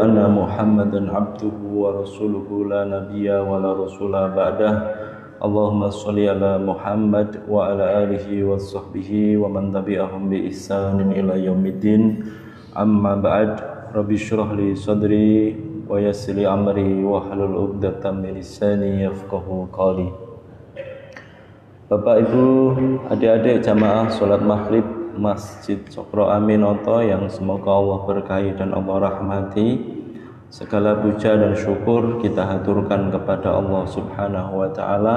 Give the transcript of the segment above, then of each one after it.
أن محمدا عبده ورسوله لا نبي ولا رسول بعده اللهم صل على محمد وعلى آله وصحبه ومن تبعهم بإحسان إلى يوم الدين أما بعد رب اشرح لي صدري ويسر لي أمري واحلل عقدة من لساني يفقهوا قولي. Bapak Ibu, adik-adik jamaah sholat maghrib Masjid Cokro Aminoto yang semoga Allah berkahi dan Allah rahmati. Segala puja dan syukur kita haturkan kepada Allah Subhanahu wa Ta'ala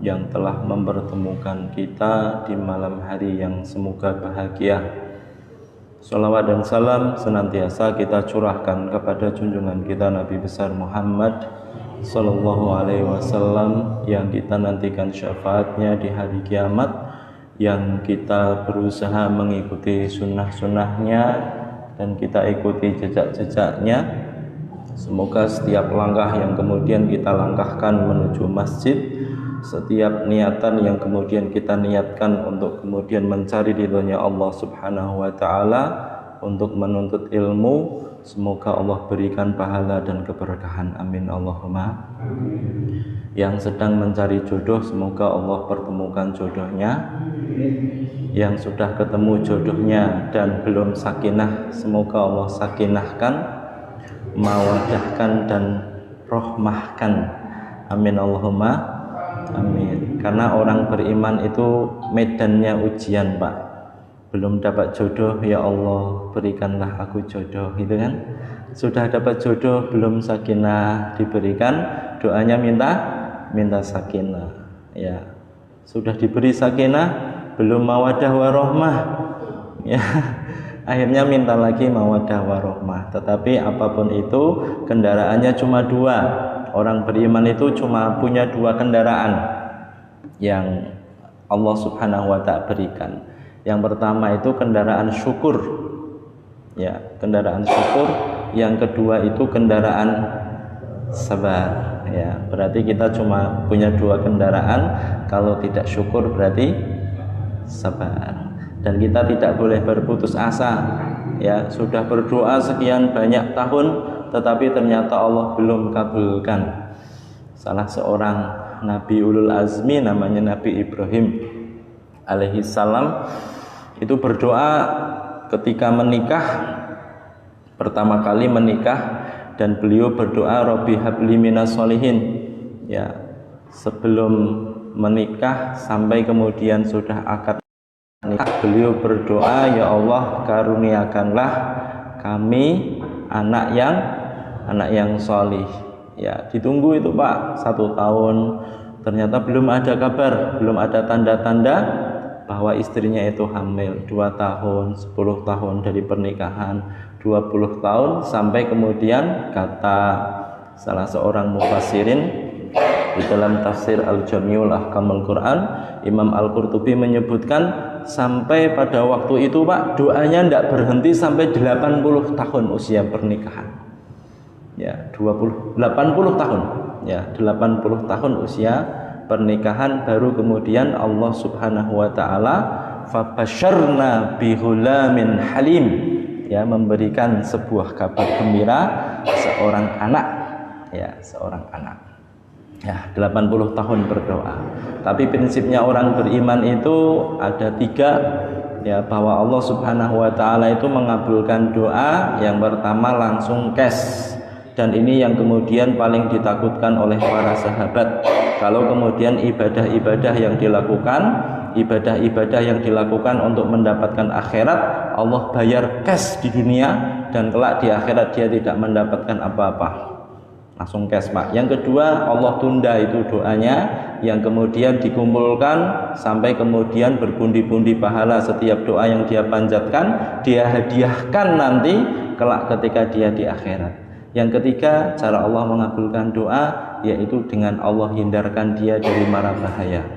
yang telah mempertemukan kita di malam hari yang semoga bahagia. Shalawat dan salam senantiasa kita curahkan kepada junjungan kita Nabi besar Muhammad Sallallahu Alaihi Wasallam yang kita nantikan syafaatnya di hari kiamat, yang kita berusaha mengikuti sunnah-sunnahnya dan kita ikuti jejak-jejaknya. Semoga setiap langkah yang kemudian kita langkahkan menuju masjid, setiap niatan yang kemudian kita niatkan untuk kemudian mencari ridhonya Allah Subhanahu wa Ta'ala, untuk menuntut ilmu, semoga Allah berikan pahala dan keberkahan. Amin Allahumma. Yang sedang mencari jodoh, semoga Allah pertemukan jodohnya. Yang sudah ketemu jodohnya dan belum sakinah, semoga Allah sakinahkan, mawadahkan dan rohmahkan. Amin Allahumma. Amin. Karena orang beriman itu medannya ujian, Pak. Belum dapat jodoh, ya Allah berikanlah aku jodoh, gitu kan. Sudah dapat jodoh, belum sakinah diberikan, doanya minta sakinah. Ya, sudah diberi sakinah, belum mawadah warohmah, ya akhirnya minta lagi mawadah warohmah. Tetapi apapun itu, kendaraannya cuma dua. Orang beriman itu cuma punya dua kendaraan yang Allah Subhanahu wa Ta'ala berikan. Yang pertama itu kendaraan syukur, ya, kendaraan syukur. Yang kedua itu kendaraan sabar, ya. Berarti kita cuma punya dua kendaraan. Kalau tidak syukur berarti sabar. Dan kita tidak boleh berputus asa, ya. Sudah berdoa sekian banyak tahun, tetapi ternyata Allah belum kabulkan. Salah seorang Nabi Ulul Azmi namanya Nabi Ibrahim alaihi salam itu berdoa ketika menikah, pertama kali menikah, dan beliau berdoa Rabbi habli minas sholihin, ya, sebelum menikah sampai kemudian sudah akad nikah, beliau berdoa, ya Allah karuniakanlah kami anak yang sholih. Ya, ditunggu itu Pak 1 tahun, ternyata belum ada kabar, belum ada tanda-tanda bahwa istrinya itu hamil. 2 tahun, 10 tahun dari pernikahan, 20 tahun, sampai kemudian kata salah seorang mufassirin di dalam tafsir Al-Jami'ul Ahkamul Quran, Imam Al-Qurtubi menyebutkan sampai pada waktu itu Pak, doanya tidak berhenti sampai 80 tahun usia pernikahan. Ya, 80 tahun. Ya, 80 tahun usia pernikahan, baru kemudian Allah Subhanahu wa Ta'ala fabasyarna bihulamin halim, ya, memberikan sebuah kabar gembira, seorang anak, ya, seorang anak. Ya, 80 tahun berdoa. Tapi prinsipnya orang beriman itu ada 3, ya, bahwa Allah Subhanahu wa Ta'ala itu mengabulkan doa. Yang pertama langsung cash, dan ini yang kemudian paling ditakutkan oleh para sahabat. Kalau kemudian ibadah-ibadah yang dilakukan untuk mendapatkan akhirat, Allah bayar cash di dunia, dan kelak di akhirat dia tidak mendapatkan apa-apa, langsung cash Pak. Yang kedua, Allah tunda itu doanya, yang kemudian dikumpulkan sampai kemudian berpundi-pundi pahala. Setiap doa yang dia panjatkan, dia hadiahkan nanti kelak ketika dia di akhirat. Yang ketiga, cara Allah mengabulkan doa yaitu dengan Allah hindarkan dia dari mara bahaya.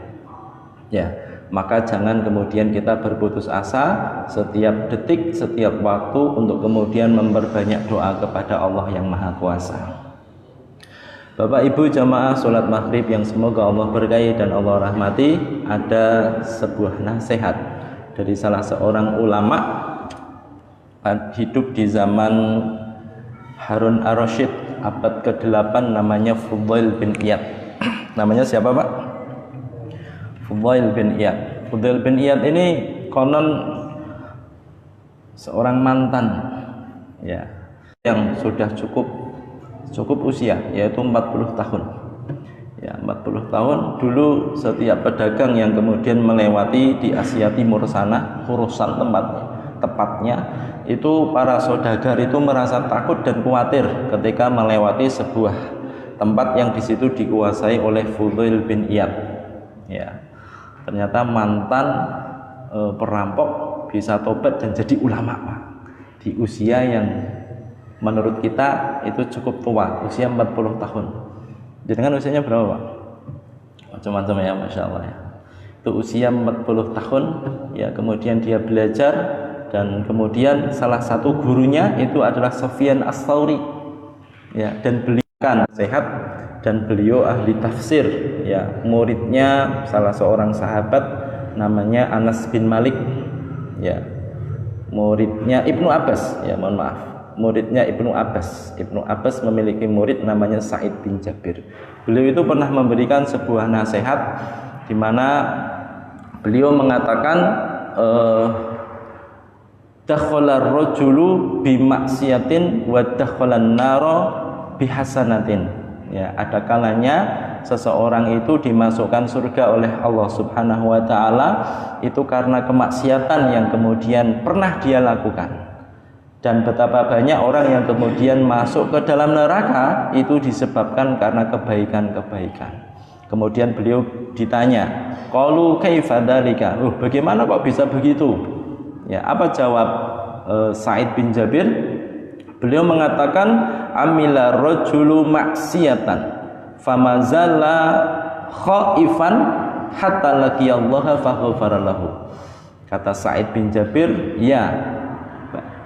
Ya, maka jangan kemudian kita berputus asa setiap detik, setiap waktu untuk kemudian memperbanyak doa kepada Allah yang Maha Kuasa. Bapak Ibu jamaah sholat maghrib yang semoga Allah berkahi dan Allah rahmati, ada sebuah nasihat dari salah seorang ulama hidup di zaman Harun ar-Rasyid abad ke-8 namanya Fudail bin Iyad. Namanya siapa Pak? Fudail bin Iyad. Fudail bin Iyad ini konon seorang mantan ya yang sudah cukup usia, yaitu 40 tahun. Ya, 40 tahun dulu setiap pedagang yang kemudian melewati di Asia Timur sana, Khurasan tepatnya, itu para saudagar itu merasa takut dan khawatir ketika melewati sebuah tempat yang di situ dikuasai oleh Fudail bin Iyad. Ya. Ternyata mantan perampok bisa tobat dan jadi ulama, Pak. Di usia yang menurut kita itu cukup tua, usia 40 tahun. Jadi kan usianya berapa Pak? Macam-macam ya, Masya Allah ya. Itu usia 40 tahun ya, kemudian dia belajar dan kemudian salah satu gurunya itu adalah Sufyan Ats-Tsauri ya, dan beliau kan sehat dan beliau ahli tafsir ya, muridnya salah seorang sahabat namanya Anas bin Malik ya, muridnya Ibnu Abbas ya, mohon maaf, muridnya Ibnu Abbas. Ibnu Abbas memiliki murid namanya Sa'id bin Jabir. Beliau itu pernah memberikan sebuah nasihat di mana beliau mengatakan dakhala ar-rajulu bi maksiatin wa dakhala an-nara bi hasanatin. Ya, ada kalanya seseorang itu dimasukkan surga oleh Allah Subhanahu wa taala itu karena kemaksiatan yang kemudian pernah dia lakukan. Dan betapa banyak orang yang kemudian masuk ke dalam neraka itu disebabkan karena kebaikan-kebaikan. Kemudian beliau ditanya, qalu kaifa dzalika? Bagaimana kok bisa begitu? Ya, apa jawab Sa'id bin Jabir? Beliau mengatakan, amila rajulu maksiatan famazala khaifan hatta laqiyallaha faghfara lahu. Kata Sa'id bin Jabir, ya,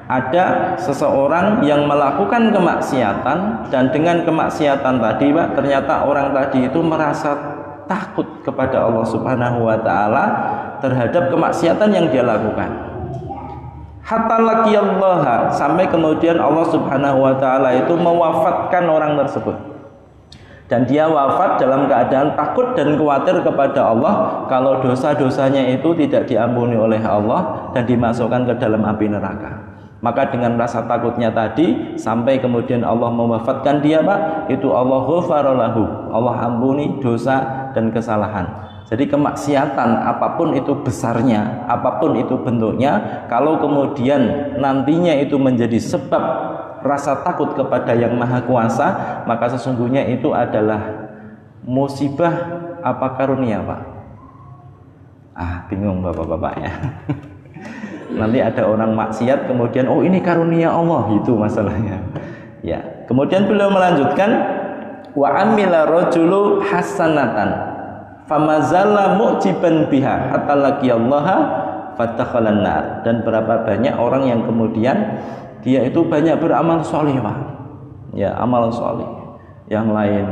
ada seseorang yang melakukan kemaksiatan dan dengan kemaksiatan tadi Pak, ternyata orang tadi itu merasa takut kepada Allah Subhanahu wa taala terhadap kemaksiatan yang dia lakukan. Hatta laqiyallaha, sampai kemudian Allah Subhanahu wa taala itu mewafatkan orang tersebut. Dan dia wafat dalam keadaan takut dan khawatir kepada Allah kalau dosa-dosanya itu tidak diampuni oleh Allah dan dimasukkan ke dalam api neraka. Maka dengan rasa takutnya tadi sampai kemudian Allah mewafatkan dia Pak, itu Allah ghafara lahu, Allah ampuni dosa dan kesalahan. Jadi kemaksiatan apapun itu besarnya, apapun itu bentuknya, kalau kemudian nantinya itu menjadi sebab rasa takut kepada yang maha kuasa, maka sesungguhnya itu adalah musibah apa karunia Pak? Bingung bapak-bapak ya. Nanti ada orang maksiat kemudian oh ini karunia Allah, itu masalahnya ya. Kemudian beliau melanjutkan, wa amila rajulu hasanatan famazalla mu'jiban biha hatta laqiyallaha fatakhalan nar. Dan berapa banyak orang yang kemudian dia itu banyak beramal soleh Pak ya, amal soleh. Yang lain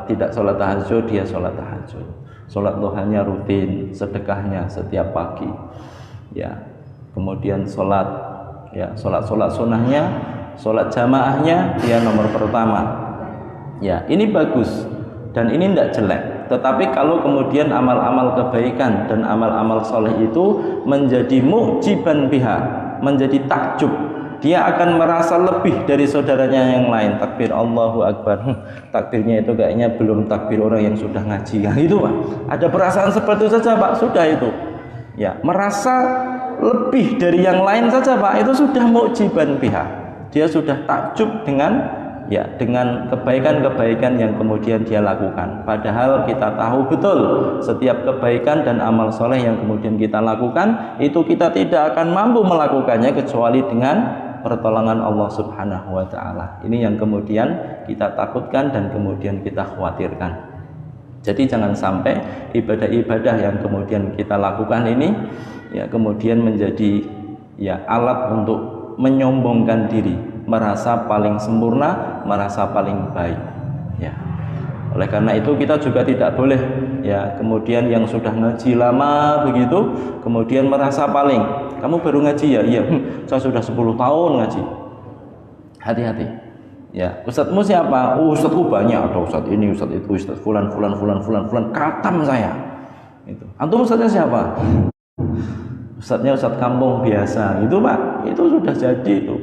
tidak sholat tahajud, dia sholat tahajud, sholat duhanya rutin, sedekahnya setiap pagi ya. Kemudian sholat sunnahnya, sholat jamaahnya dia nomor pertama ya. Ini bagus dan ini tidak jelek, tetapi kalau kemudian amal-amal kebaikan dan amal-amal soleh itu menjadi mu'jiban biha, menjadi takjub, dia akan merasa lebih dari saudaranya yang lain. Takbir Allahu Akbar, takbirnya itu kayaknya belum takbir orang yang sudah ngaji ya, itu Pak. Ada perasaan seperti itu saja Pak, sudah itu ya, merasa lebih dari yang lain saja Pak, itu sudah mu'jiban biha. Dia sudah takjub dengan kebaikan-kebaikan yang kemudian dia lakukan. Padahal kita tahu betul setiap kebaikan dan amal soleh yang kemudian kita lakukan itu kita tidak akan mampu melakukannya kecuali dengan pertolongan Allah Subhanahu wa taala. Ini yang kemudian kita takutkan dan kemudian kita khawatirkan. Jadi jangan sampai ibadah-ibadah yang kemudian kita lakukan ini ya kemudian menjadi ya alat untuk menyombongkan diri, merasa paling sempurna, merasa paling baik ya. Oleh karena itu kita juga tidak boleh ya kemudian yang sudah ngaji lama begitu kemudian merasa paling, kamu baru ngaji ya, iya saya sudah 10 tahun ngaji. Hati-hati Ya, ustadzmu siapa? Oh, ustadzku banyak, ada ustadz ini, ustadz itu, ustadz fulan, katam saya. Itu. Antum ustadznya siapa? Ustadznya ustadz kampung biasa. Itu Pak, itu sudah jadi itu.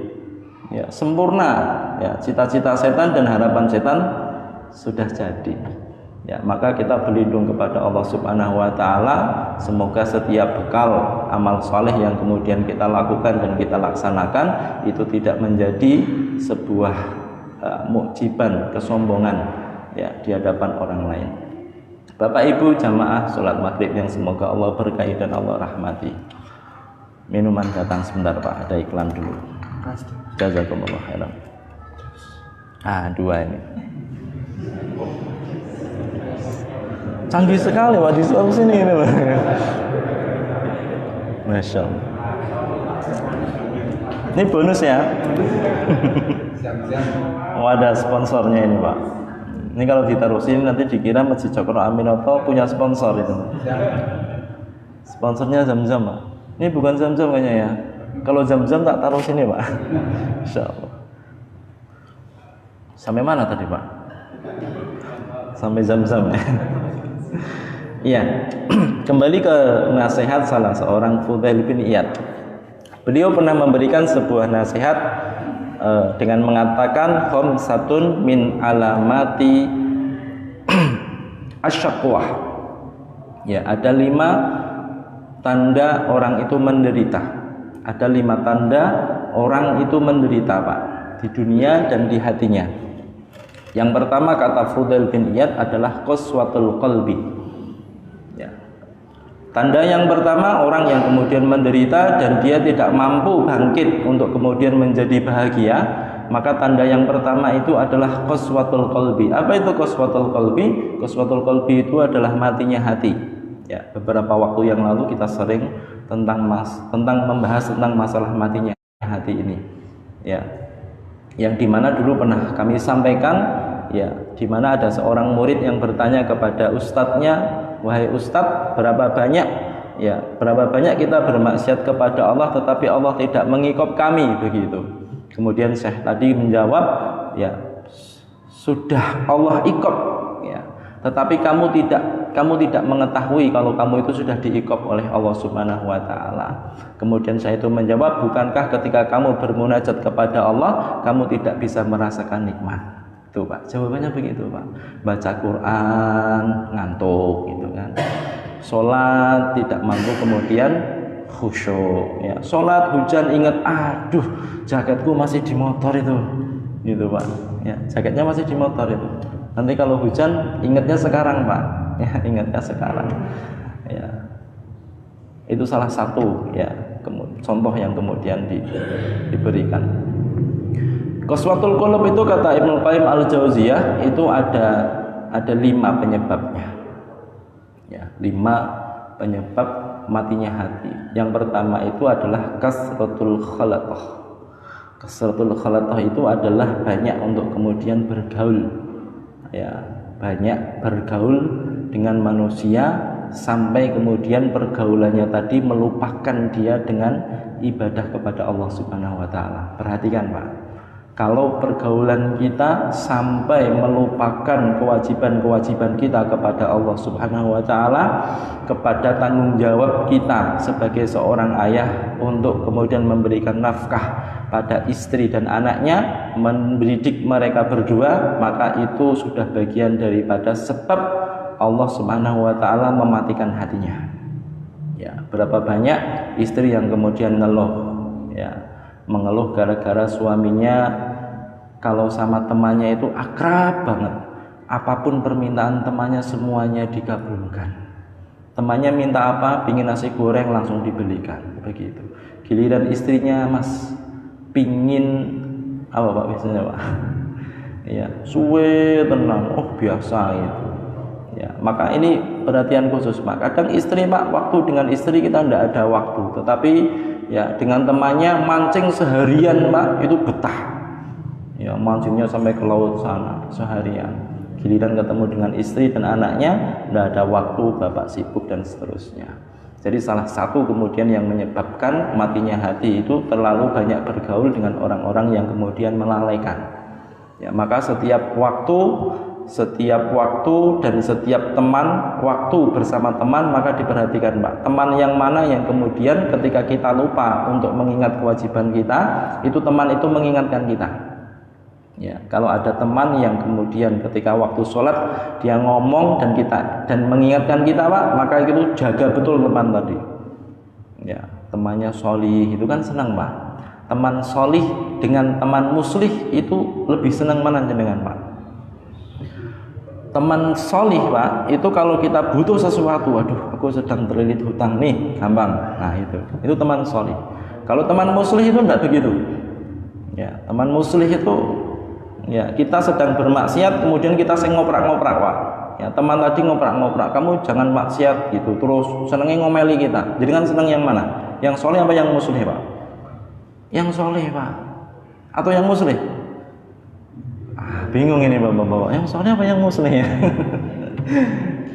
Ya, sempurna. Ya, cita-cita setan dan harapan setan sudah jadi. Ya, maka kita berlindung kepada Allah Subhanahu wa taala, semoga setiap bekal amal saleh yang kemudian kita lakukan dan kita laksanakan itu tidak menjadi sebuah mukjiban, kesombongan ya di hadapan orang lain. Bapak Ibu jamaah salat maghrib yang semoga Allah berkahi dan Allah rahmati. Minuman datang sebentar Pak, ada iklan dulu. Jazakumullah khairan. Dua ini. Canggih sekali Pak di sini ini Pak. Masya Allah. Ini bonus ya. Oh, ada sponsornya ini Pak. Ini kalau diterusin nanti dikira Masjid Cokro Aminoto punya sponsor itu. Sponsornya Zam-Zam Pak. Ini bukan Zam-Zam kayaknya ya. Kalau Zam-Zam tak taruh sini Pak. Insya Allah. Sampai mana tadi Pak? Sampai Zam-Zam ya. Iya. Kembali ke nasihat salah seorang Fudail bin Iyad. Beliau pernah memberikan sebuah nasihat dengan mengatakan khamsatun min alamati asyaqwah. Ya, ada 5 tanda orang itu menderita. Ada 5 tanda orang itu menderita Pak, di dunia dan di hatinya. Yang pertama kata Fudail bin Iyad adalah qaswatul qalbi. Tanda yang pertama orang yang kemudian menderita dan dia tidak mampu bangkit untuk kemudian menjadi bahagia, maka tanda yang pertama itu adalah qaswatul qalbi. Apa itu qaswatul qalbi? Qaswatul qalbi itu adalah matinya hati. Ya, beberapa waktu yang lalu kita sering tentang membahas tentang masalah matinya hati ini. Ya. Yang dimana dulu pernah kami sampaikan, ya, dimana ada seorang murid yang bertanya kepada ustadznya, wahai ustadz, berapa banyak kita bermaksiat kepada Allah tetapi Allah tidak mengikop kami, begitu. Kemudian Syekh tadi menjawab, ya, sudah Allah ikop, ya, tetapi kamu tidak mengetahui kalau kamu itu sudah diikop oleh Allah Subhanahu wa taala. Kemudian saya itu menjawab, bukankah ketika kamu bermunajat kepada Allah kamu tidak bisa merasakan nikmat? Itu Pak, jawabannya begitu Pak. Baca Quran ngantuk gitu kan. Sholat tidak mampu kemudian khusyuk ya. Sholat hujan ingat, aduh jaketku masih di motor itu, gitu Pak ya, jaketnya masih di motor itu. Nanti kalau hujan ingatnya sekarang Pak ya, ingatnya sekarang ya. Itu salah satu ya contoh yang kemudian diberikan. Qaswatul qulub itu kata Ibnu Qayyim al-Jauziyah itu ada 5 penyebabnya. Ya, 5 penyebab matinya hati. Yang pertama itu adalah kasratul khalatah. Kasratul khalatah itu adalah banyak untuk kemudian bergaul. Ya, banyak bergaul dengan manusia sampai kemudian pergaulannya tadi melupakan dia dengan ibadah kepada Allah Subhanahu wa taala. Perhatikan Pak. Kalau pergaulan kita sampai melupakan kewajiban-kewajiban kita kepada Allah Subhanahu wa taala, kepada tanggung jawab kita sebagai seorang ayah untuk kemudian memberikan nafkah pada istri dan anaknya, mendidik mereka berdua, maka itu sudah bagian daripada sebab Allah Subhanahu wa taala mematikan hatinya. Ya, berapa banyak istri yang kemudian mengeluh gara-gara suaminya kalau sama temannya itu akrab banget, apapun permintaan temannya semuanya dikabulkan. Temannya minta apa, pingin nasi goreng langsung dibelikan, begitu. Giliran istrinya, Mas, pingin apa Pak biasanya Pak? Ya, suwe tenang, oh biasa itu. Ya, maka ini perhatian khusus Pak. Kadang istri Pak, waktu dengan istri kita tidak ada waktu, tetapi ya dengan temannya mancing seharian Pak, itu betah. Ya, mancingnya sampai ke laut sana seharian. Giliran ketemu dengan istri dan anaknya, tidak ada waktu, bapak sibuk dan seterusnya. Jadi salah satu kemudian yang menyebabkan matinya hati itu terlalu banyak bergaul dengan orang-orang yang kemudian melalaikan. Ya, maka setiap waktu dan setiap teman waktu bersama teman maka diperhatikan Pak. Teman yang mana yang kemudian ketika kita lupa untuk mengingat kewajiban kita, itu teman itu mengingatkan kita. Ya, kalau ada teman yang kemudian ketika waktu sholat dia ngomong dan mengingatkan kita Pak, maka itu jaga betul teman tadi. Ya, temannya sholih itu kan senang Pak. Teman sholih dengan teman muslih itu lebih senang mana jenengan Pak? Teman sholih Pak, itu kalau kita butuh sesuatu, waduh aku sedang terlilit hutang nih, gampang. Nah itu teman sholih. Kalau teman muslih itu enggak begitu. Ya, teman muslih itu ya kita sedang bermaksiat kemudian kita ngoprak-ngoprak Pak. Ya, teman tadi ngoprak-ngoprak, kamu jangan maksiat gitu, terus senengnya ngomeli kita. Jadi kan seneng yang mana? Yang sholih apa yang muslih Pak? Yang soleh Pak atau yang muslih? Bingung ini bapak-bapak, yang soleh apa yang muslih ya?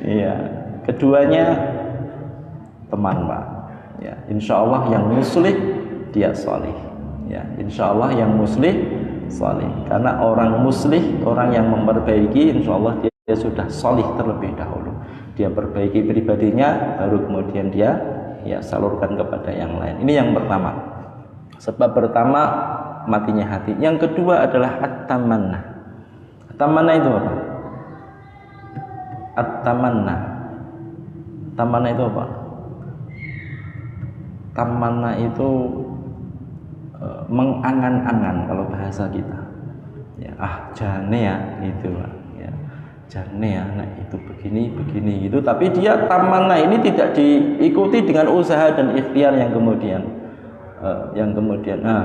Iya, keduanya teman Pak. Ya, insya Allah yang muslih dia soleh. Ya, insya Allah yang muslih soleh. Karena orang muslih, orang yang memperbaiki, insya Allah dia sudah soleh terlebih dahulu. Dia perbaiki pribadinya, baru kemudian dia ya salurkan kepada yang lain. Ini yang pertama. Sebab pertama matinya hati. Yang kedua adalah at-tamanna. At-tamanna itu apa? At-tamanna. Tamanna itu apa? Tamanna itu mengangan-angan kalau bahasa kita. Ya, jane ya itu Pak. Ya, jane ya, nah itu begini gitu. Tapi dia tamanna ini tidak diikuti dengan usaha dan ikhtiar yang kemudian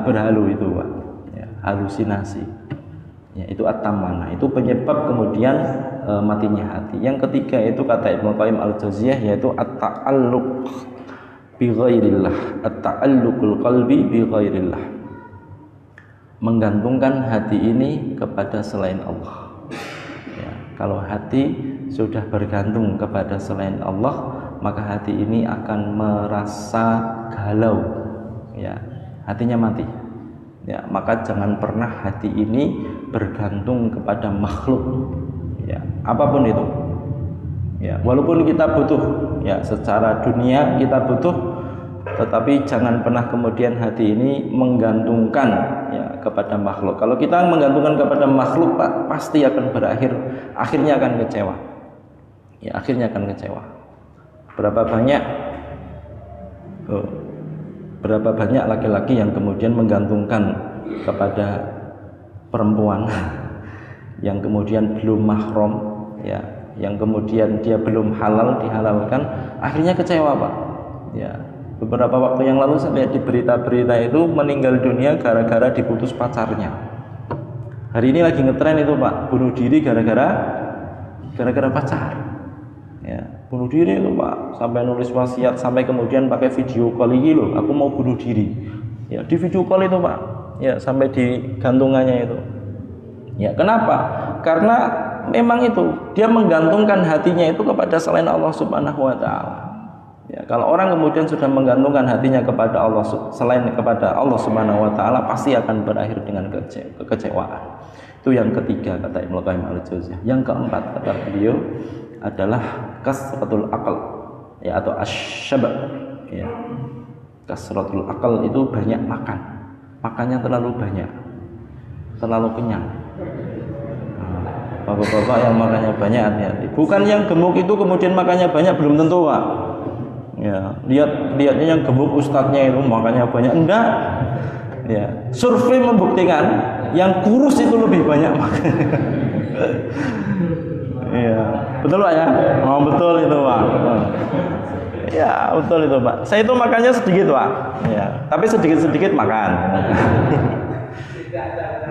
berhalu itu Pak. Ya, halusinasi. Ya, itu at-tamanna. Itu penyebab kemudian matinya hati. Yang ketiga itu kata Ibnu Qayyim al-Jauziyah yaitu at-ta'alluq bi ghairillah, at-ta'alluqul qalbi bi ghairillah. Menggantungkan hati ini kepada selain Allah. Ya, kalau hati sudah bergantung kepada selain Allah, maka hati ini akan merasa galau. Ya, hatinya mati. Ya, maka jangan pernah hati ini bergantung kepada makhluk. Ya, apapun itu. Ya, walaupun kita butuh, ya secara dunia kita butuh, tetapi jangan pernah kemudian hati ini menggantungkan ya kepada makhluk. Kalau kita menggantungkan kepada makhluk, Pak, pasti akan akhirnya akan kecewa. Ya, akhirnya akan kecewa. Berapa banyak laki-laki yang kemudian menggantungkan kepada perempuan yang kemudian belum mahram, ya, yang kemudian dia belum halal dihalalkan, akhirnya kecewa Pak. Ya, beberapa waktu yang lalu saya lihat di berita-berita itu meninggal dunia gara-gara diputus pacarnya. Hari ini lagi ngetren itu Pak, bunuh diri gara-gara pacar. Ya, bunuh diri itu Pak, sampai nulis wasiat, sampai kemudian pakai video call ini loh, aku mau bunuh diri. Ya, di video call itu Pak, ya sampai di gantungannya itu. Ya, kenapa? Karena memang itu dia menggantungkan hatinya itu kepada selain Allah Subhanahu wa taala. Ya, kalau orang kemudian sudah menggantungkan hatinya kepada Allah selain kepada Allah Subhanahu wa taala, pasti akan berakhir dengan kekecewaan. Itu yang ketiga kata Ibnu Qayyim al-Jauziyah. Yang keempat kata beliau adalah kasratul aql, ya, atau asyaba. Ya, kasratul aql itu banyak makan, makannya terlalu banyak, terlalu kenyang. Bapak-bapak yang makannya banyak hati-hati. Bukan yang gemuk itu kemudian makannya banyak, belum tentu Pak. Ya, lihatnya yang gemuk ustadznya itu makannya banyak, enggak. Ya, survei membuktikan yang kurus itu lebih banyak makannya. Iya, betul Pak ya? Oh, betul itu Pak. Ya, betul itu Pak. Saya itu makannya sedikit Pak. Ya, tapi sedikit-sedikit makan.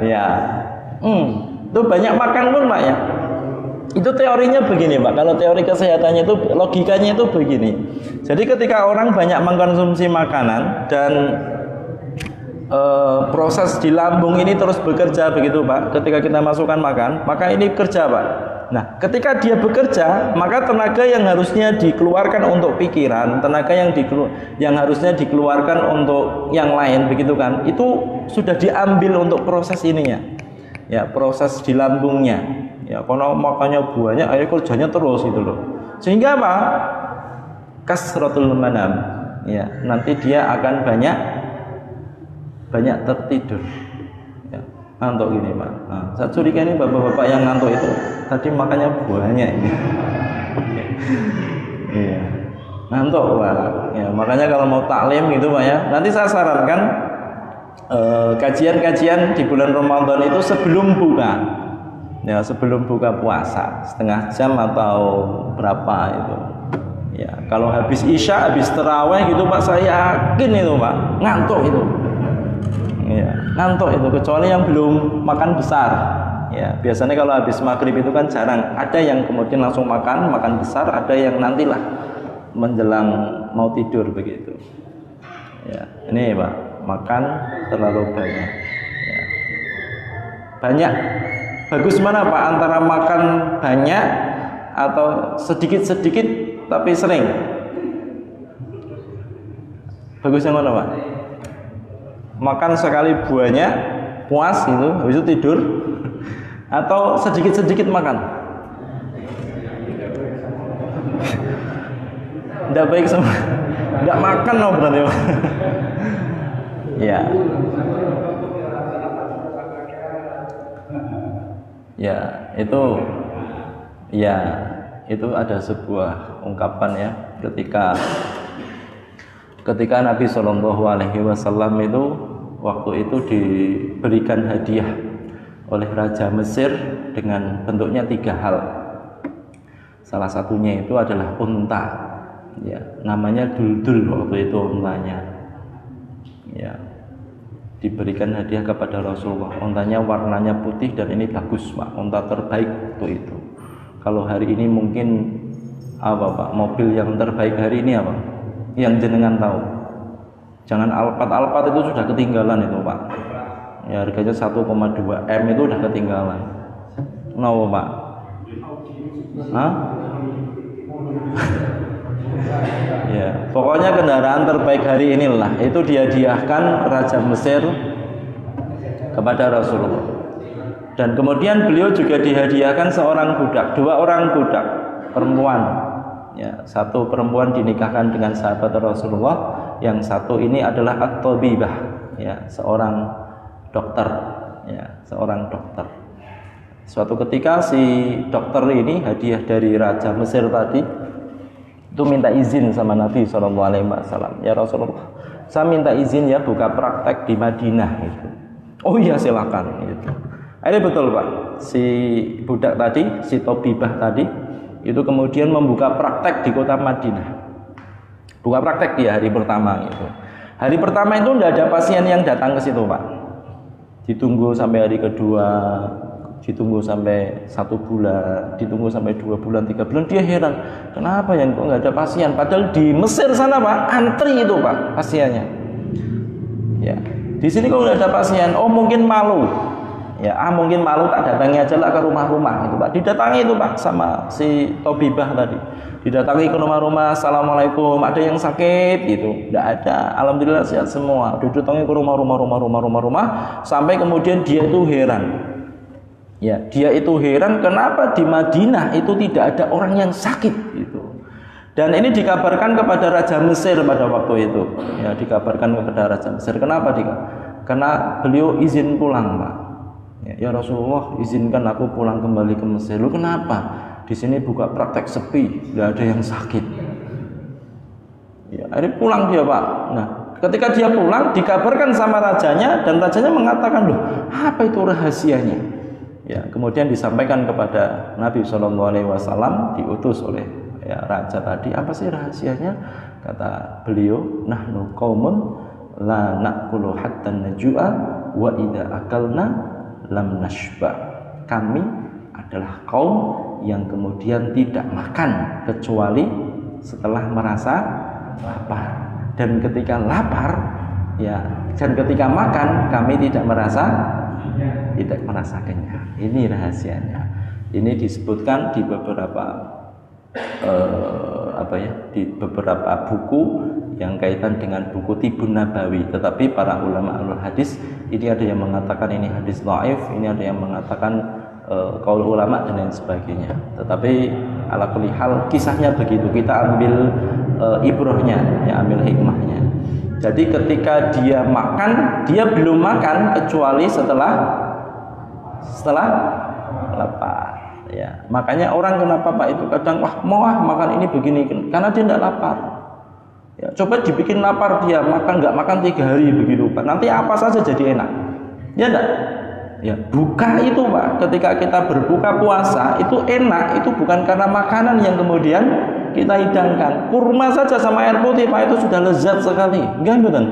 Ya, itu banyak makan pun Pak ya. Itu teorinya begini Pak. Kalau teori kesehatannya itu logikanya itu begini. Jadi ketika orang banyak mengkonsumsi makanan dan proses di lambung ini terus bekerja begitu Pak. Ketika kita masukkan makan, maka ini kerja Pak. Nah, ketika dia bekerja, maka tenaga yang harusnya dikeluarkan untuk pikiran, tenaga yang harusnya dikeluarkan untuk yang lain begitu kan, itu sudah diambil untuk proses ininya. ya proses di lambungnya. Ya kalau makannya banyak, akhirnya kerjanya terus gitu loh. Sehingga apa? Kasratul manam. Ya, nanti dia akan banyak tertidur. Ya, ngantuk gini Pak. Nah, saya curiga ini bapak-bapak yang ngantuk itu tadi makannya banyak ini. Iya. Ngantuk Pak. Ya, makanya kalau mau taklim gitu Pak ya, nanti saya sarankan kajian-kajian di bulan Ramadan itu sebelum buka. Ya, sebelum buka puasa, setengah jam atau berapa itu. Ya, kalau habis Isya, habis tarawih gitu Pak, saya yakin itu Pak, ngantuk itu. Ya, ngantuk itu, kecuali yang belum makan besar. Ya, biasanya kalau habis maghrib itu kan jarang. Ada yang kemudian langsung makan besar, ada yang nantilah menjelang mau tidur begitu. Ya, ini Pak, makan terlalu banyak. Ya. Banyak. Bagus mana Pak, antara makan banyak atau sedikit-sedikit tapi sering? Bagus yang mana Pak? Makan sekali banyak, puas gitu, habis itu tidur, atau sedikit-sedikit makan? Tidak baik sama, tidak makan loh berarti Pak. Ya. Ya, itu ada sebuah ungkapan ya, ketika Nabi Shallallahu Alaihi Wasallam itu waktu itu diberikan hadiah oleh Raja Mesir dengan bentuknya 3 hal. Salah satunya itu adalah unta, ya, namanya Duldul waktu itu untanya. Ya, diberikan hadiah kepada Rasulullah. Untanya warnanya putih dan ini bagus Pak, unta terbaik waktu itu. Kalau hari ini mungkin apa Pak, mobil yang terbaik hari ini apa? Yang jenengan tahu? Jangan Alphard itu sudah ketinggalan itu Pak. Ya, harganya 1,2 M itu udah ketinggalan. Kenapa Pak? Hah? Ya, pokoknya kendaraan terbaik hari inilah itu dihadiahkan Raja Mesir kepada Rasulullah. Dan kemudian beliau juga dihadiahkan seorang budak, 2 orang budak perempuan. Ya, satu perempuan dinikahkan dengan sahabat Rasulullah, yang satu ini adalah at-tabibah, ya, seorang dokter, ya, seorang dokter. Suatu ketika si dokter ini hadiah dari Raja Mesir tadi itu minta izin sama Nabi SAW. Ya Rasulullah, saya minta izin ya buka praktek di Madinah itu. Oh iya silakan gitu. Ini betul Pak, si budak tadi, si Tobibah tadi itu kemudian membuka praktek di kota Madinah. Buka praktek dia hari pertama gitu. Hari pertama itu tidak ada pasien yang datang ke situ Pak. Ditunggu sampai hari kedua, ditunggu sampai 1 bulan, ditunggu sampai 2 bulan, 3 bulan, dia heran, kenapa ya kok nggak ada pasien? Padahal di Mesir sana Pak, antri itu Pak pasiennya. Ya, di sini kok nggak ada pasien? Oh mungkin malu. Ya, mungkin malu, tak datangi aja lah ke rumah-rumah itu Pak. Didatangi itu Pak sama si Tobibah tadi. Didatangi ke rumah-rumah, assalamualaikum, ada yang sakit gitu? Tidak ada, alhamdulillah sehat semua. Didatangi ke rumah, sampai kemudian dia itu heran. Ya, dia itu heran kenapa di Madinah itu tidak ada orang yang sakit gitu. Dan ini dikabarkan kepada Raja Mesir pada waktu itu. Ya, dikabarkan kepada Raja Mesir. Kenapa Karena beliau izin pulang Pak. Ya Rasulullah, izinkan aku pulang kembali ke Mesir. Lu kenapa? Di sini buka praktek sepi, tidak ada yang sakit. Ya, akhirnya pulang dia Pak. Nah, ketika dia pulang dikabarkan sama rajanya, dan rajanya mengatakan, loh, apa itu rahasianya? Ya, kemudian disampaikan kepada Nabi SAW, diutus oleh ya, raja tadi. Apa sih rahasianya? Kata beliau, nahnu qaumun la na'kulu hatta najua wa idza akalna lam nashba. Kami adalah kaum yang kemudian tidak makan kecuali setelah merasa lapar, dan ketika lapar ya, dan ketika makan kami tidak merasa kenyang. Ini rahasianya. Ini disebutkan di beberapa di beberapa buku yang kaitan dengan buku Tibun Nabawi. Tetapi para ulama alul hadis ini ada yang mengatakan ini hadis dhaif, ini ada yang mengatakan qaul ulama dan lain sebagainya. Tetapi ala kulli hal kisahnya begitu, kita ambil ibrahnya, ya, ambil hikmahnya. Jadi ketika dia makan, dia belum makan kecuali setelah lapar. Ya, makanya orang kenapa Pak itu kadang mau makan ini begini, karena dia tidak lapar. Ya, coba dibikin lapar dia nggak makan 3 hari begitu Pak. Nanti apa saja jadi enak. Ya enggak? Ya, buka itu Pak. Ketika kita berbuka puasa itu enak, itu bukan karena makanan yang kemudian kita hidangkan. Kurma saja sama air putih Pak itu sudah lezat sekali. Enggak betul?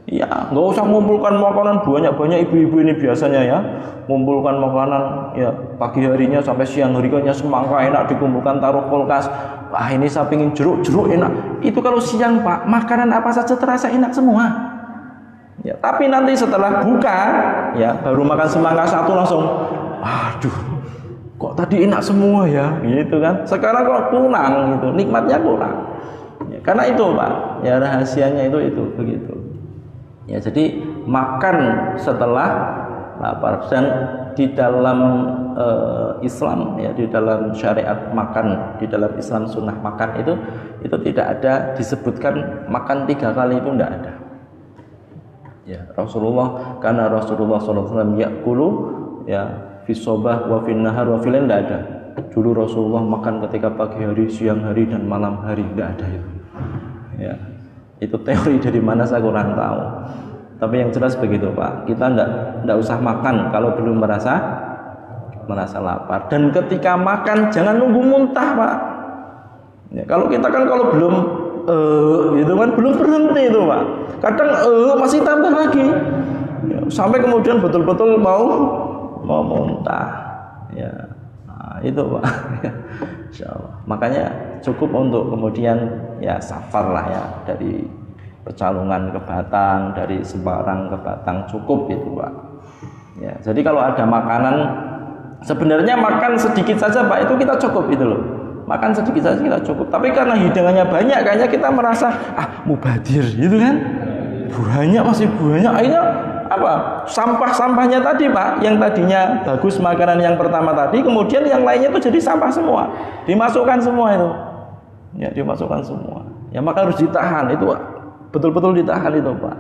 Ya, nggak usah mengumpulkan makanan banyak-banyak. Ibu-ibu ini biasanya ya mengumpulkan makanan ya pagi harinya sampai siang harinya semangka enak dikumpulkan taruh kulkas. Wah, ini saya pengen jeruk enak. Itu kalau siang Pak, makanan apa saja terasa enak semua. Ya, tapi nanti setelah buka ya baru makan semangka satu langsung, aduh, kok tadi enak semua ya, gitu kan. Sekarang kok kurang gitu, nikmatnya kurang. Ya, karena itu Pak, ya rahasianya itu begitu. Ya, jadi makan setelah lapar. Dan di dalam Islam ya, di dalam syariat makan, di dalam Islam sunnah makan itu tidak ada disebutkan makan 3 kali, itu tidak ada. Ya, karena Rasulullah SAW yakulu ya fi sobah wa fin nahar wa fil, tidak ada. Dulu Rasulullah makan ketika pagi hari, siang hari dan malam hari, tidak ada itu. Ya. Itu teori dari mana saya kurang tahu. Tapi yang jelas begitu Pak. Kita enggak usah makan kalau belum merasa lapar. Dan ketika makan jangan nunggu muntah Pak. Ya, kalau kita kan kalau belum gitu kan belum berhenti itu Pak. Kadang masih tambah lagi. Ya, sampai kemudian betul-betul mau muntah. Ya. Nah, itu Pak. Insyaallah. Makanya cukup untuk kemudian ya safar lah ya, dari Pecalungan ke Batang, dari Semarang ke Batang, cukup itu Pak. Ya, jadi kalau ada makanan, sebenarnya makan sedikit saja Pak, itu kita cukup itu loh. Makan sedikit saja kita cukup. Tapi karena hidangannya banyak, kayaknya kita merasa mubadir gitu kan. Masih banyak. Akhirnya apa? Sampah-sampahnya tadi Pak, yang tadinya bagus makanan yang pertama tadi, kemudian yang lainnya itu jadi sampah semua. Dimasukkan semua itu. Ya, dimasukkan semua. Ya, maka harus ditahan itu Pak. Betul-betul ditahan itu Pak.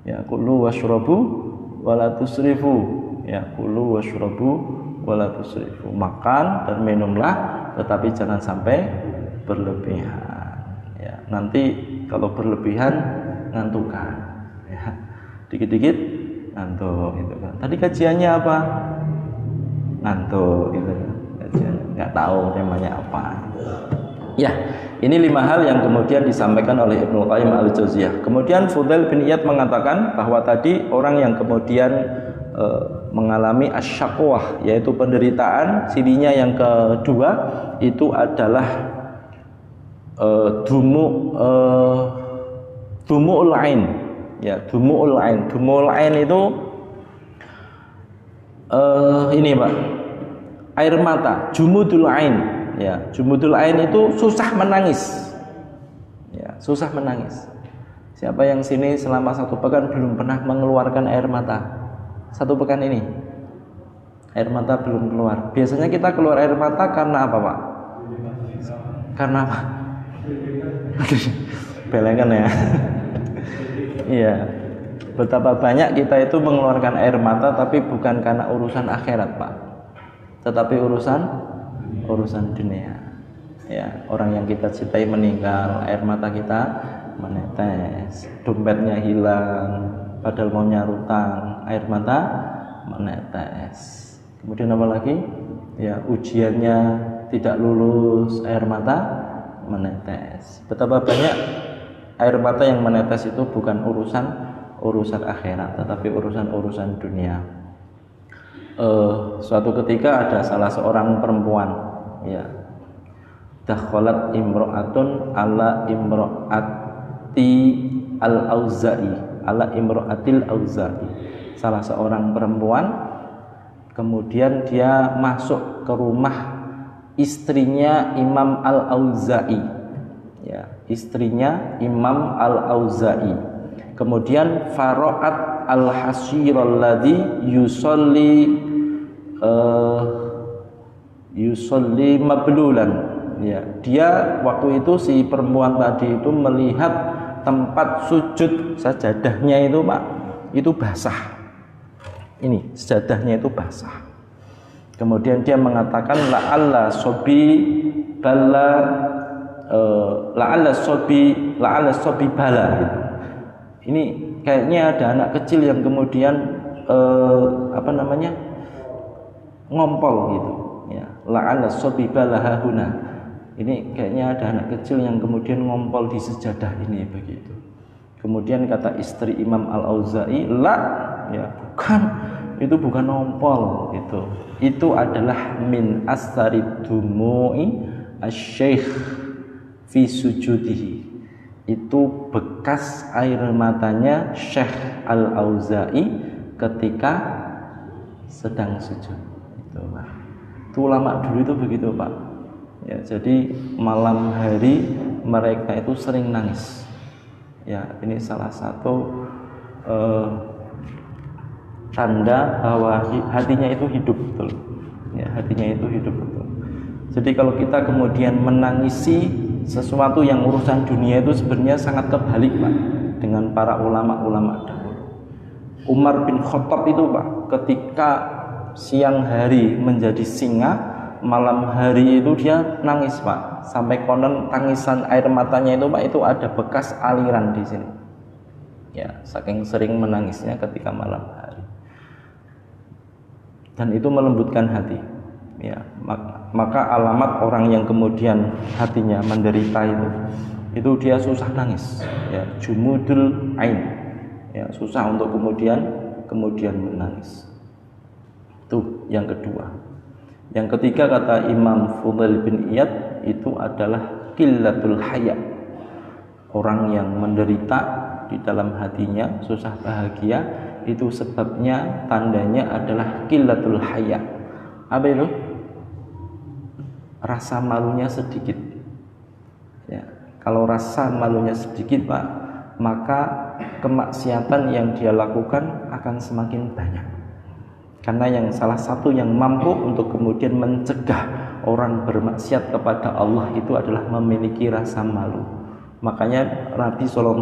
Ya, kulu washrabu wala tusrifu. Ya, kulu washrabu wala tusrifu. Makan dan minumlah, tetapi jangan sampai berlebihan. Ya, nanti kalau berlebihan ngantukan. Ya, dikit-dikit ngantuk itu kan. Tadi kajiannya apa? Ngantuk gitu kan. Kajiannya nggak tahu temanya apa. Ya, ini 5 hal yang kemudian disampaikan oleh Ibnu Qayyim al-Jauziyah. Kemudian Fudail bin Iyad mengatakan bahwa tadi orang yang kemudian mengalami asyakwah, yaitu penderitaan, cirinya yang kedua itu adalah dumu'ul ain. Ya, dumu'ul ain. Dumu'ul ain itu ini Pak, air mata, jumudul ain. Ya, jumudul ain itu susah menangis. Ya, susah menangis. Siapa yang sini selama 1 pekan belum pernah mengeluarkan air mata? 1 pekan ini air mata belum keluar. Biasanya kita keluar air mata karena apa Pak? Karena apa? Belengan ya. Iya. Betapa banyak kita itu mengeluarkan air mata, tapi bukan karena urusan akhirat Pak, tetapi urusan dunia. Ya, orang yang kita cintai meninggal, air mata kita menetes, dompetnya hilang, padahal mau nyarutang, air mata menetes. Kemudian apa lagi? Ya, ujiannya tidak lulus, air mata menetes. Betapa banyak air mata yang menetes itu bukan urusan akhirat, tetapi urusan dunia. Suatu ketika ada salah seorang perempuan, ya, dakhalat imra'atun ala imra'ati al-Auza'i, ala imra'atil Auza'i. Salah seorang perempuan kemudian dia masuk ke rumah istrinya Imam al-Auza'i. ya, istrinya Imam Al-Auza'i. Kemudian Faro'at al-Hasiralladzi yusolli mablulan, ya, dia waktu itu si perempuan tadi itu melihat tempat sujud sajadahnya itu Pak, itu basah. Ini sajadahnya itu basah. Kemudian dia mengatakan la'alla sobi bala gitu. Ini kayaknya ada anak kecil yang kemudian ngompol gitu ya, la'alla sobi bala hahuna. Ini kayaknya ada anak kecil yang kemudian ngompol di sejadah ini begitu. Kemudian kata istri Imam Al-Auza'i, la, ya bukan, itu bukan ngompol, itu adalah min asari dumu'i asy-syekh fi sujudihi. Itu bekas air matanya Syekh Al-Auza'i ketika sedang sujud. Itu Pak. Itu ulama dulu itu begitu Pak. Ya, jadi malam hari mereka itu sering nangis. Ya, ini salah satu tanda bahwa hatinya itu hidup betul. Ya, hatinya itu hidup betul. Jadi kalau kita kemudian menangisi sesuatu yang urusan dunia itu sebenarnya sangat kebalik Pak dengan para ulama-ulama dahulu. Umar bin Khattab itu Pak, ketika siang hari menjadi singa, malam hari itu dia nangis Pak, sampai konon tangisan air matanya itu Pak itu ada bekas aliran di sini. Ya, saking sering menangisnya ketika malam hari. Dan itu melembutkan hati. Ya, maka alamat orang yang kemudian hatinya menderita itu dia susah nangis. Ya, jumudul ain. Ya, susah untuk kemudian menangis. Itu yang kedua. Yang ketiga kata Imam Fudail bin Iyad itu adalah qillatul haya. Orang yang menderita di dalam hatinya, susah bahagia, itu sebabnya tandanya adalah qillatul haya. Apa itu? Rasa malunya sedikit. Ya, kalau rasa malunya sedikit Pak, maka kemaksiatan yang dia lakukan akan semakin banyak. Karena yang salah satu yang mampu untuk kemudian mencegah orang bermaksiat kepada Allah itu adalah memiliki rasa malu. Makanya Nabi SAW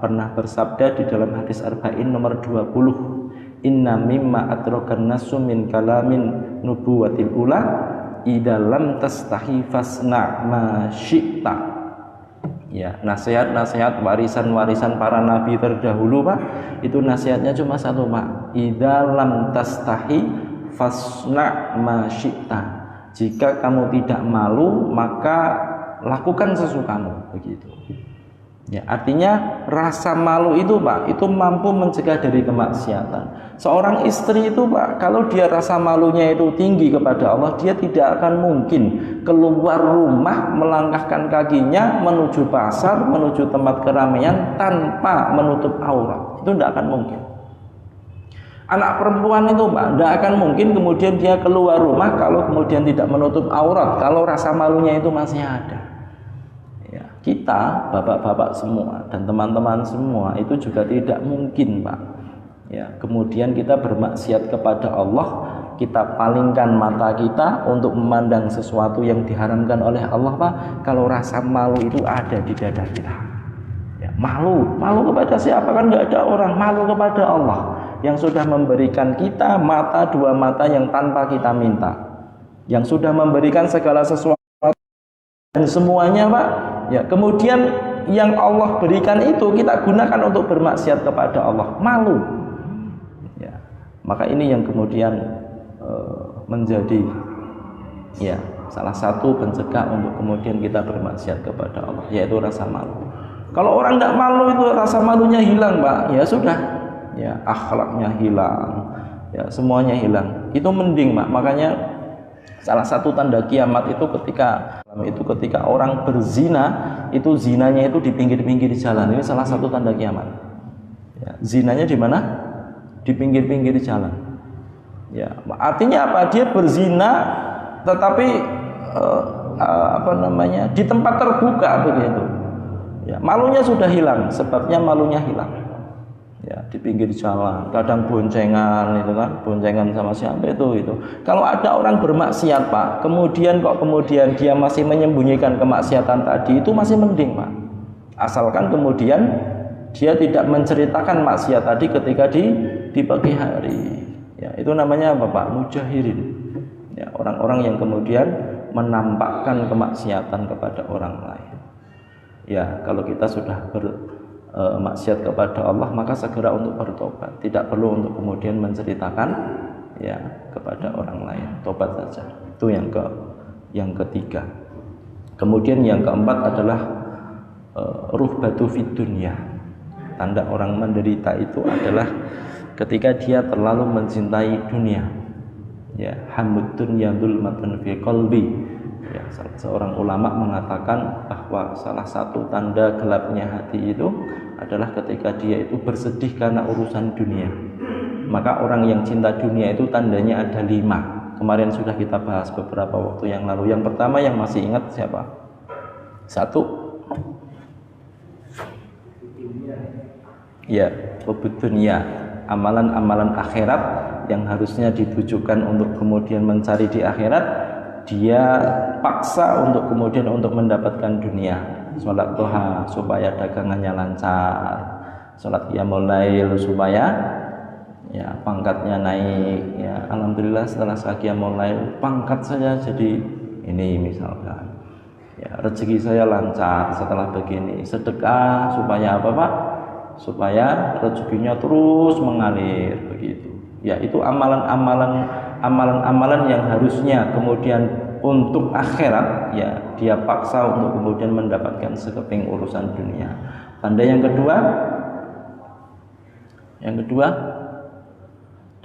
pernah bersabda di dalam hadis Arba'in nomor 20, inna mimma atrokan nasu min kalamin nubuwatil ula idza lam tastahi fasna ma syi'ta. Ya, nasihat-nasihat warisan-warisan para nabi terdahulu Pak, itu nasihatnya cuma satu Pak, idza lam tastahi fasna ma syi'ta. Jika kamu tidak malu maka lakukan sesukamu, begitu. Ya, artinya rasa malu itu Pak, itu mampu mencegah dari kemaksiatan. Seorang istri itu Pak, kalau dia rasa malunya itu tinggi kepada Allah, dia tidak akan mungkin keluar rumah melangkahkan kakinya menuju pasar, menuju tempat keramaian tanpa menutup aurat. Itu tidak akan mungkin. Anak perempuan itu Pak, tidak akan mungkin kemudian dia keluar rumah kalau kemudian tidak menutup aurat, kalau rasa malunya itu masih ada. Kita, bapak-bapak semua dan teman-teman semua itu juga tidak mungkin Pak. Ya, kemudian kita bermaksiat kepada Allah, kita palingkan mata kita untuk memandang sesuatu yang diharamkan oleh Allah Pak, kalau rasa malu itu ada di dada kita. Ya, malu kepada siapa? Kan nggak ada orang, malu kepada Allah yang sudah memberikan kita mata, dua mata yang tanpa kita minta, yang sudah memberikan segala sesuatu dan semuanya Pak. Ya, kemudian yang Allah berikan itu kita gunakan untuk bermaksiat kepada Allah, malu. Ya, maka ini yang kemudian menjadi ya salah satu pencegah untuk kemudian kita bermaksiat kepada Allah, yaitu rasa malu. Kalau orang tidak malu itu rasa malunya hilang Pak, ya sudah, ya akhlaknya hilang, ya semuanya hilang. Itu mending Pak. Makanya salah satu tanda kiamat itu ketika orang berzina, itu zinanya itu di pinggir-pinggir jalan. Ini salah satu tanda kiamat. Ya, zinanya di mana? Di pinggir-pinggir jalan. Ya, artinya apa? Dia berzina, tetapi di tempat terbuka begitu. Ya, malunya sudah hilang, sebabnya malunya hilang. Ya, di pinggir jalan, kadang boncengan itu kan, boncengan sama siapa itu. Kalau ada orang bermaksiat Pak, kemudian dia masih menyembunyikan kemaksiatan tadi, itu masih mending Pak. Asalkan kemudian dia tidak menceritakan maksiat tadi ketika di pagi hari. Ya, itu namanya apa Pak? Mujahirin. Ya, orang-orang yang kemudian menampakkan kemaksiatan kepada orang lain. Ya, kalau kita sudah bermaksiat kepada Allah, maka segera untuk bertobat. Tidak perlu untuk kemudian menceritakan ya kepada orang lain. Tobat saja. Itu yang ketiga. Kemudian yang keempat adalah ruhbatu fid dunya. Tanda orang menderita itu adalah ketika dia terlalu mencintai dunia. Ya, hamud dunya dzulmatun fi qalbi. Ya, seorang ulama mengatakan bahwa salah satu tanda gelapnya hati itu adalah ketika dia itu bersedih karena urusan dunia. Maka orang yang cinta dunia itu tandanya ada 5. Kemarin sudah kita bahas beberapa waktu yang lalu. Yang pertama yang masih ingat siapa? 1. Ya, hubud dunia, amalan-amalan akhirat yang harusnya ditujukan untuk kemudian mencari di akhirat, dia paksa untuk kemudian untuk mendapatkan dunia. Sholat duha supaya dagangannya lancar, sholat qiyamul lail supaya ya pangkatnya naik. Ya, alhamdulillah setelah saya qiyamul lail pangkat saya jadi ini misalkan. Ya, rezeki saya lancar setelah begini. Sedekah supaya apa Pak? Supaya rezekinya terus mengalir begitu. Ya, itu amalan-amalan yang harusnya kemudian untuk akhirat ya dia paksa untuk kemudian mendapatkan sekeping urusan dunia. Tanda yang kedua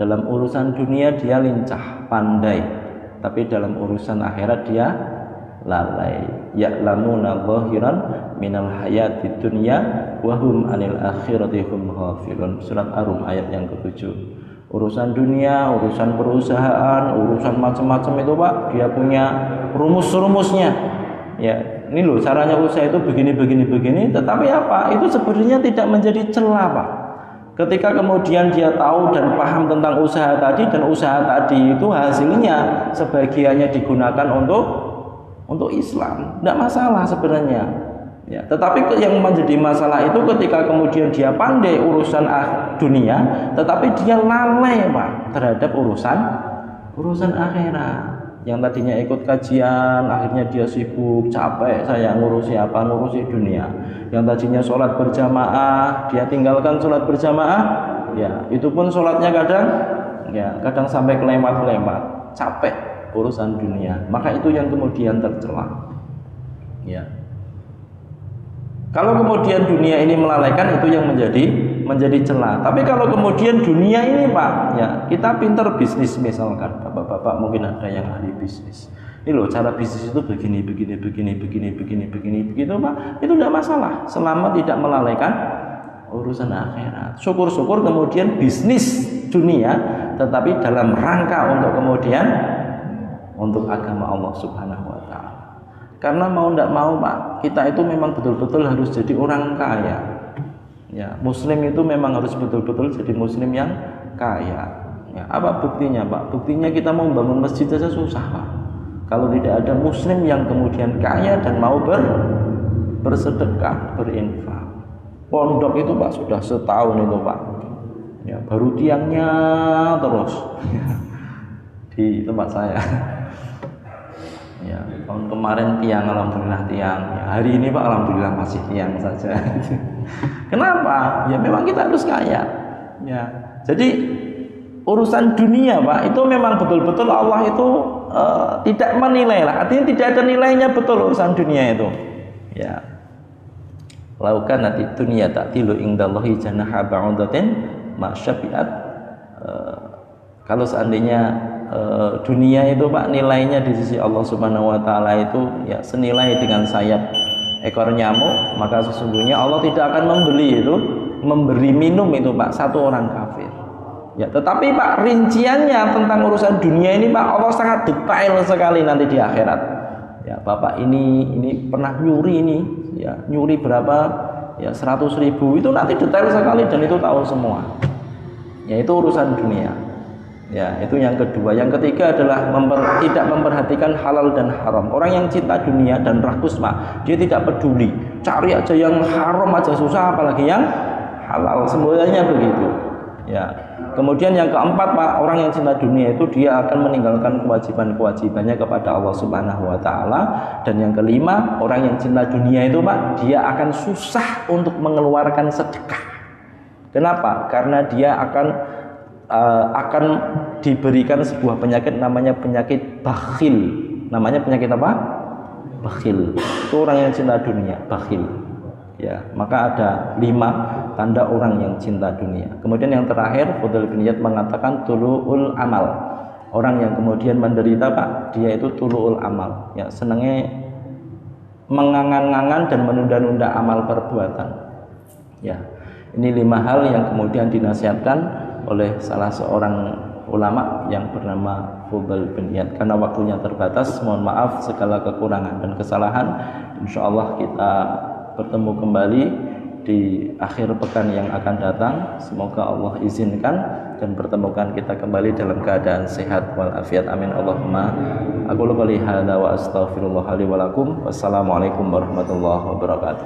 dalam urusan dunia dia lincah, pandai, tapi dalam urusan akhirat dia lalai. Ya'lamuna zahiran minal hayatid dunya wa hum 'anil akhirati hum ghafilun. Surat Ar-Rum ayat yang ke-7. Urusan dunia, urusan perusahaan, urusan macam-macam itu Pak, dia punya rumus-rumusnya. Ya, ini loh caranya usaha itu begini, tetapi apa? Itu sebenarnya tidak menjadi celah Pak. Ketika kemudian dia tahu dan paham tentang usaha tadi, dan usaha tadi itu hasilnya sebagiannya digunakan untuk Islam, tidak masalah sebenarnya. Ya, tetapi yang menjadi masalah itu ketika kemudian dia pandai urusan dunia, tetapi dia lalai Pak terhadap urusan akhirat. Yang tadinya ikut kajian, akhirnya dia sibuk, capek saya ngurusi dunia. Yang tadinya sholat berjamaah, dia tinggalkan sholat berjamaah. Ya, itu pun sholatnya kadang sampai kelemat-kelemat, capek urusan dunia. Maka itu yang kemudian tercela. Ya. Kalau kemudian dunia ini melalaikan, itu yang menjadi celah. Tapi kalau kemudian dunia ini Pak, ya kita pintar bisnis misalkan, bapak-bapak mungkin ada yang ahli bisnis. Ini loh cara bisnis itu begini begitu Pak, itu tidak masalah selama tidak melalaikan urusan akhirat. Syukur-syukur kemudian bisnis dunia, tetapi dalam rangka untuk kemudian untuk agama Allah Subhanahu wa Ta'ala. Karena mau tidak mau Pak, kita itu memang betul-betul harus jadi orang kaya. Ya, Muslim itu memang harus betul-betul jadi Muslim yang kaya. Ya, apa buktinya Pak? Buktinya kita mau bangun masjid saja susah Pak. Kalau tidak ada Muslim yang kemudian kaya dan mau bersedekah, berinfak. Pondok itu Pak sudah setahun itu Pak. Ya, baru tiangnya terus di tempat saya. Ya, tahun kemarin tiang, alhamdulillah tiang. Ya, hari ini Pak alhamdulillah masih tiang saja. Kenapa? Ya memang kita harus kaya. Ya, jadi urusan dunia Pak itu memang betul-betul Allah itu tidak menilai lah. Artinya tidak ada nilainya betul urusan dunia itu. Ya. Laukan nanti dunia ta'tilu indallahi janaha ba'udatin ma'syabi'at. Kalau seandainya dunia itu Pak nilainya di sisi Allah Subhanahu wa Ta'ala itu ya senilai dengan sayap ekor nyamuk, maka sesungguhnya Allah tidak akan memberi minum itu Pak satu orang kafir. Ya, tetapi Pak rinciannya tentang urusan dunia ini Pak Allah sangat detail sekali nanti di akhirat. Ya, bapak ini pernah nyuri ini, ya nyuri berapa, ya 100.000, itu nanti detail sekali dan itu tahu semua. Ya itu urusan dunia. Ya itu yang kedua. Yang ketiga adalah tidak memperhatikan halal dan haram. Orang yang cinta dunia dan rakus dia tidak peduli, cari aja yang haram aja susah, apalagi yang halal, semuanya begitu. Ya. Kemudian yang keempat Pak, orang yang cinta dunia itu dia akan meninggalkan kewajiban-kewajibannya kepada Allah Subhanahu wa taala. Dan yang kelima, orang yang cinta dunia itu Pak, dia akan susah untuk mengeluarkan sedekah. Kenapa? Karena dia akan diberikan sebuah penyakit namanya penyakit bakhil. Namanya penyakit apa? Bakhil. Itu orang yang cinta dunia, bakhil. Ya, maka ada 5 tanda orang yang cinta dunia. Kemudian yang terakhir, Fudail bin Iyad mengatakan tulu'ul amal. Orang yang kemudian menderita Pak, dia itu tulu'ul amal. Ya, senangnya mengangan-angan dan menunda-nunda amal perbuatan. Ya, ini 5 hal yang kemudian dinasihatkan oleh salah seorang ulama yang bernama Fudail bin Iyad. Karena waktunya terbatas, mohon maaf segala kekurangan dan kesalahan. Insyaallah kita bertemu kembali di akhir pekan yang akan datang. Semoga Allah izinkan dan pertemukan kita kembali dalam keadaan sehat walafiat. Amin Allahumma. Aku qouli hadza wa astaghfirullah li wa lakum. Wassalamualaikum warahmatullahi wabarakatuh.